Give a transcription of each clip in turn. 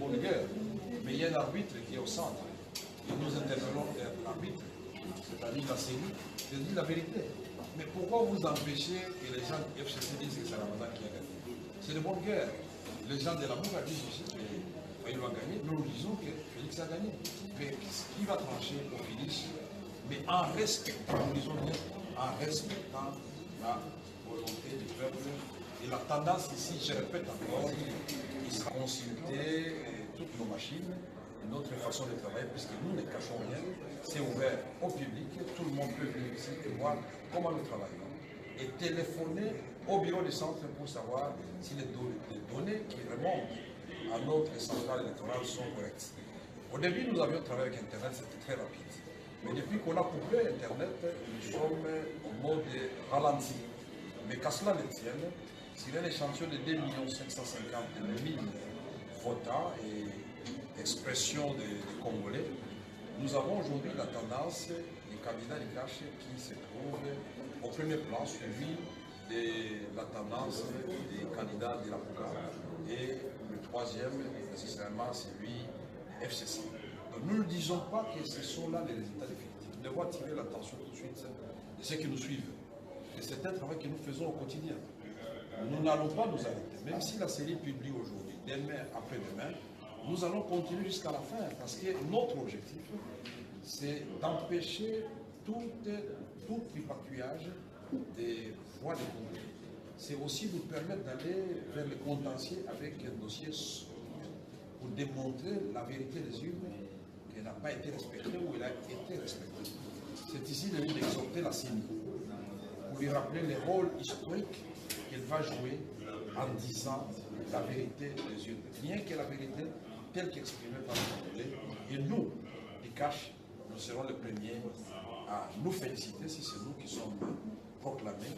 bonne guerre, mais il y a un arbitre qui est au centre. Et nous interpellons l'arbitre, c'est-à-dire la CENI, de dire la vérité. Mais pourquoi vous empêchez que les gens du FCC disent que c'est Ramadan qui a gagné? C'est de bonne guerre. Les gens de la Mouga disent aussi que Faïlo a gagné. Nous disons que Félix a gagné. Mais qui va trancher pour Félix? Mais en respectant, nous disons bien, en respectant la volonté du peuple. Et la tendance ici, je répète encore, il sera consulté toutes nos machines, notre façon de travailler, puisque nous ne cachons rien, c'est ouvert au public, tout le monde peut venir ici et voir comment nous travaillons. Et téléphoner au bureau du centre pour savoir si les données qui remontent à notre centrale électorale sont correctes. Au début, nous avions travaillé avec Internet, c'était très rapide. Mais depuis qu'on a coupé Internet, nous sommes au mode ralenti. Mais qu'à cela ne tienne, s'il y a un échantillon de 2 550 000 votants et expressions des Congolais, nous avons aujourd'hui la tendance des candidats d'Ikache qui se trouvent au premier plan, suivi de la tendance des candidats de la Pouga. Et le troisième, nécessairement, c'est lui, FCC. Donc nous ne disons pas que ce sont là les résultats définitifs. Nous devons attirer l'attention tout de suite de ceux qui nous suivent. Et c'est un travail que nous faisons au quotidien. Nous n'allons pas nous arrêter. Même si la série publie aujourd'hui, demain, après-demain, nous allons continuer jusqu'à la fin. Parce que notre objectif, c'est d'empêcher tout tripatouillage des voix des Congolais. C'est aussi nous permettre d'aller vers le contentieux avec un dossier pour démontrer la vérité des urnes, qu'elle n'a pas été respectée ou elle a été respectée. C'est ici de lui d'exhorter la CENI, pour lui rappeler le rôle historique qu'elle va jouer en disant la vérité des urnes. Rien que la vérité telle qu'exprimée par les Congolais. Et nous, Ikache, nous serons les premiers à nous féliciter si c'est nous qui sommes proclamés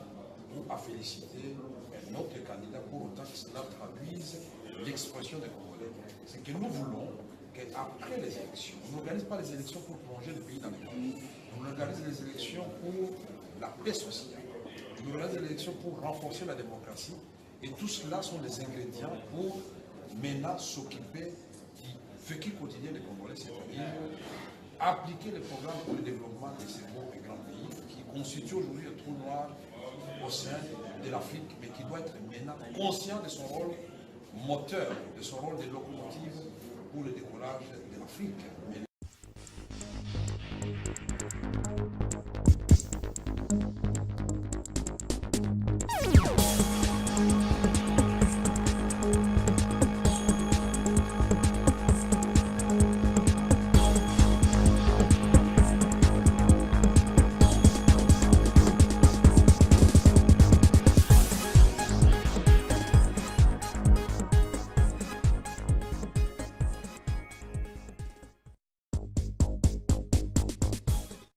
ou à féliciter notre candidat pour autant que cela traduise l'expression des Congolais. C'est que nous voulons qu'après les élections, on n'organise pas les élections pour plonger le pays dans les guerres. On organise les élections pour la paix sociale. On organise les élections pour renforcer la démocratie. Et tout cela sont des ingrédients pour maintenant s'occuper du vécu quotidien des Congolais, c'est-à-dire appliquer les programmes pour le développement de ces beaux et grands pays qui constituent aujourd'hui un trou noir au sein de l'Afrique, mais qui doit être maintenant conscient de son rôle moteur, de son rôle de locomotive pour le décollage de l'Afrique.